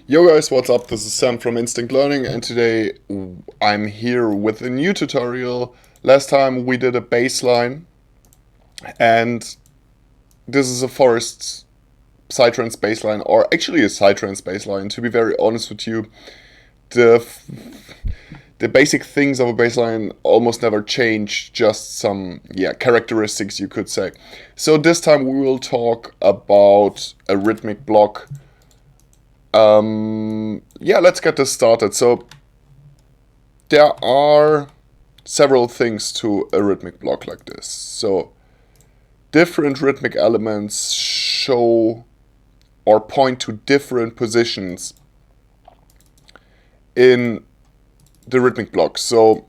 Yo guys, what's up? This is Sam from Instinct Learning, and today I'm here with a new tutorial. Last time we did a bass line, and this is a Forest Psytrance bass line, or actually a Psytrance bass line. To be very honest with you, the basic things of a bass line almost never change, just some characteristics, you could say. So this time we will talk about a rhythmic block. Let's get this started. So there are several things to a rhythmic block like this. So different rhythmic elements show or point to different positions in the rhythmic block. So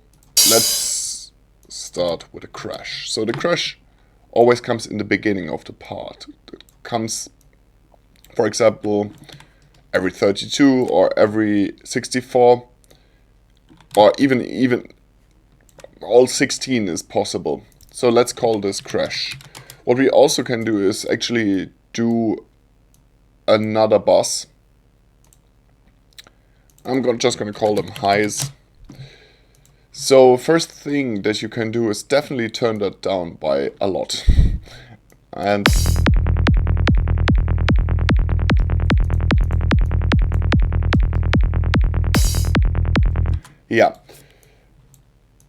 let's start with a crash. So the crash always comes in the beginning of the part. It comes, for example, every 32 or every 64, or even all 16 is possible. So let's call this crash. What we also can do is actually do another bus. I'm just gonna call them highs. So first thing that you can do is definitely turn that down by a lot. And yeah,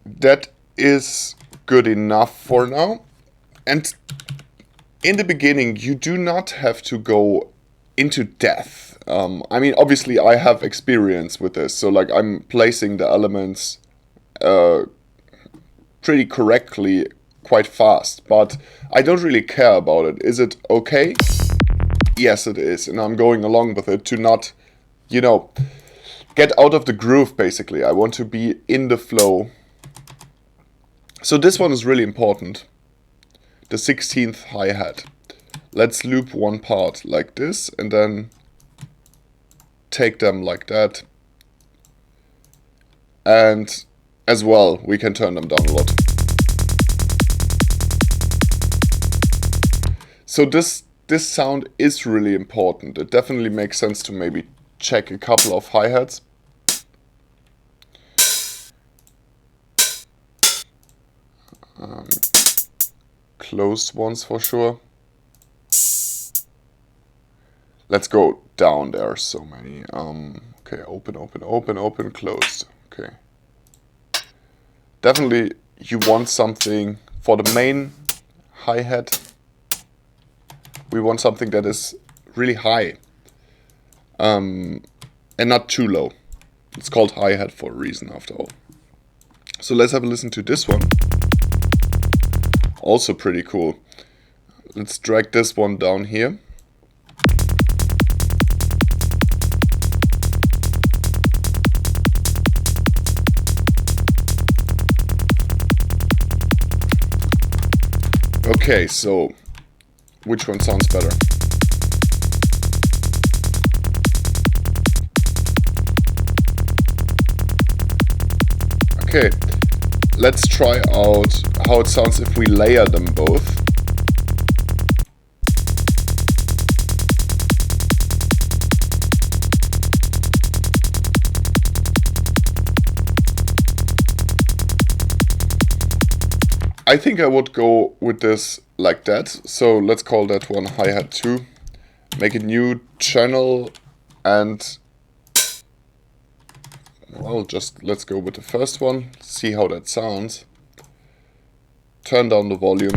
that is good enough for now. And in the beginning, you do not have to go into depth. I mean, obviously, I have experience with this, so like I'm placing the elements pretty correctly quite fast, but I don't really care about it. Is it okay? Yes, it is, and I'm going along with it to not, get out of the groove, basically. I want to be in the flow. So this one is really important. The 16th hi-hat. Let's loop one part like this and then take them like that. And as well, we can turn them down a lot. So this sound is really important. It definitely makes sense to maybe check a couple of hi-hats. Closed ones for sure. Let's go down. There are so many. Okay, open, closed. Okay. Definitely you want something for the main hi-hat. We want something that is really high. And not too low. It's called hi-hat for a reason after all. So let's have a listen to this one. Also pretty cool. Let's drag this one down here. Okay, so which one sounds better? Okay, let's try out how it sounds if we layer them both. I think I would go with this like that. So let's call that one hi-hat 2. Make a new channel and well, just let's go with the first one, see how that sounds. Turn down the volume.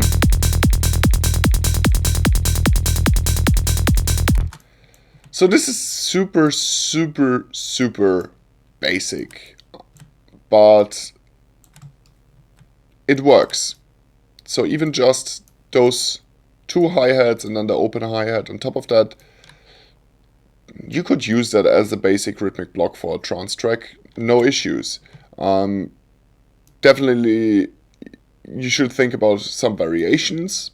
So this is super basic, but it works. So even just those two hi-hats and then the open hi-hat on top of that, you could use that as a basic rhythmic block for a trance track, no issues. Definitely you should think about some variations,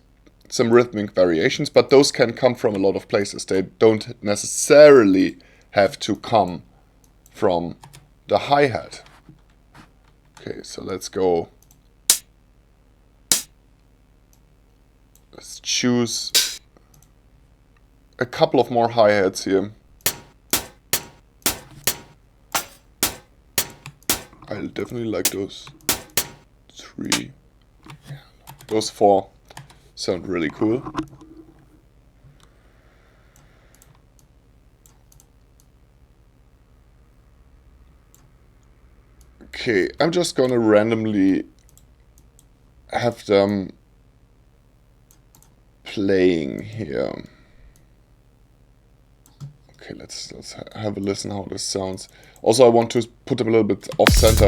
some rhythmic variations, but those can come from a lot of places. They don't necessarily have to come from the hi-hat. Okay, so let's go. Let's choose a couple of more hi-hats here. I definitely like those 3. Those 4 sound really cool. Okay, I'm just gonna randomly have them playing here. Okay, let's have a listen how this sounds. Also, I want to put them a little bit off center.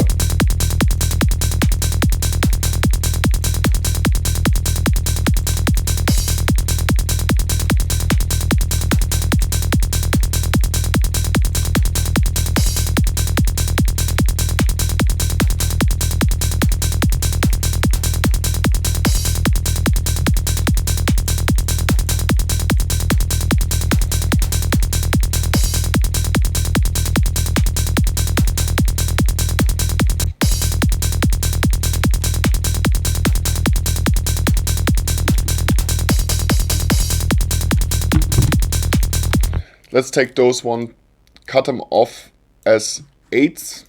Let's take those one, cut them off as 8s.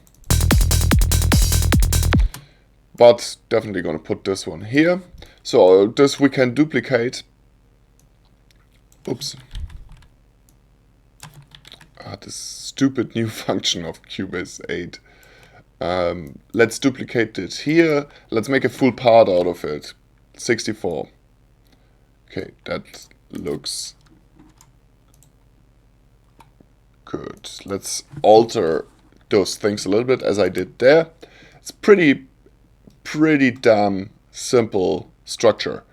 But definitely gonna put this one here. So this we can duplicate. Oops. This stupid new function of Cubase 8. Let's duplicate it here. Let's make a full part out of it. 64. Okay, that looks good. Let's alter those things a little bit as I did there. It's pretty damn simple structure.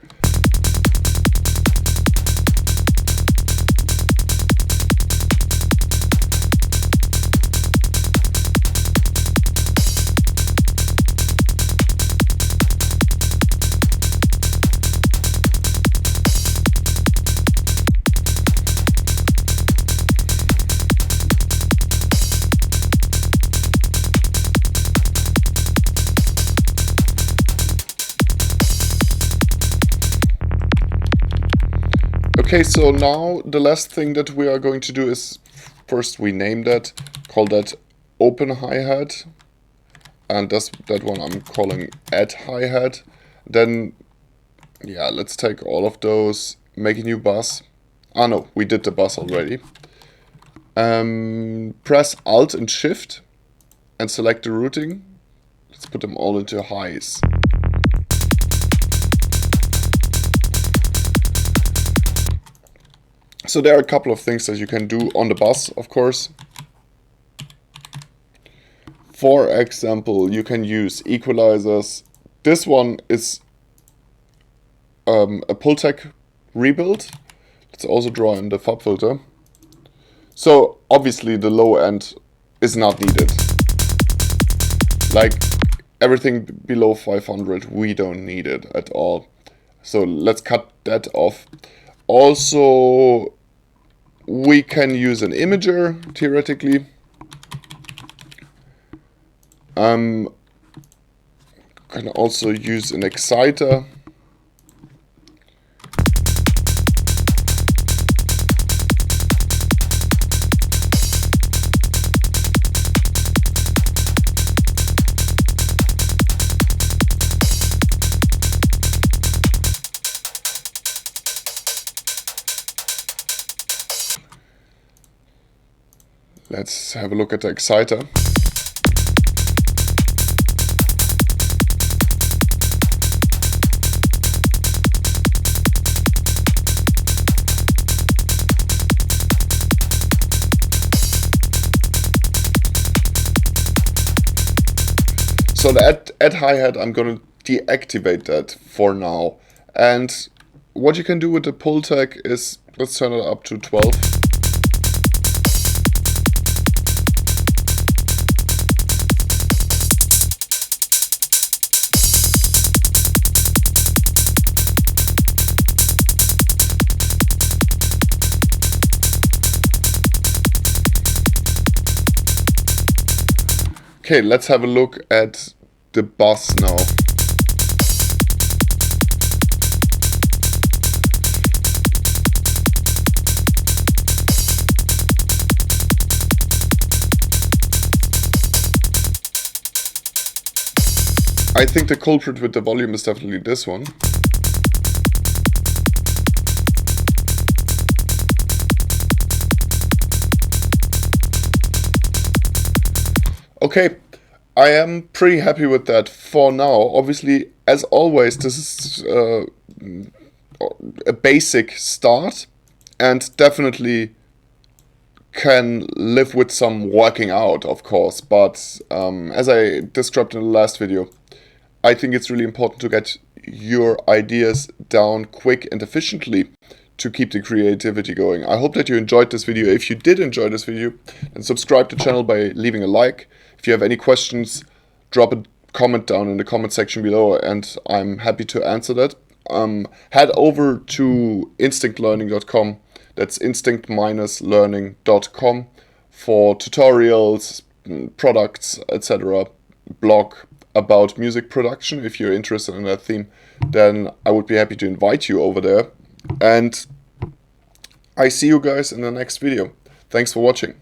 Okay, so now the last thing that we are going to do is, first we name that, call that open hi-hat, and that one I'm calling add hi-hat. Then, yeah, let's take all of those, make a new bus. Ah no, we did the bus already. Press Alt and Shift and select the routing. Let's put them all into highs. So there are a couple of things that you can do on the bus, of course. For example, you can use equalizers. This one is a PuigTec rebuild. Let's also draw in the Fabfilter. So obviously the low end is not needed. Like everything below 500, we don't need it at all. So let's cut that off. Also, we can use an imager, theoretically. Can also use an exciter. Let's have a look at the exciter. So the add hi-hat, I'm going to deactivate that for now. And what you can do with the PuigTec is, let's turn it up to 12. Okay, let's have a look at the bus now. I think the culprit with the volume is definitely this one. Okay, I am pretty happy with that for now. Obviously, as always, this is a basic start, and definitely can live with some working out, of course. But as I described in the last video, I think it's really important to get your ideas down quick and efficiently to keep the creativity going. I hope that you enjoyed this video. If you did enjoy this video, then subscribe to the channel by leaving a like. If you have any questions, drop a comment down in the comment section below and I'm happy to answer that. Head over to instinctlearning.com. That's instinct-learning.com for tutorials, products, etc. blog about music production. If you're interested in that theme, then I would be happy to invite you over there. And I see you guys in the next video. Thanks for watching.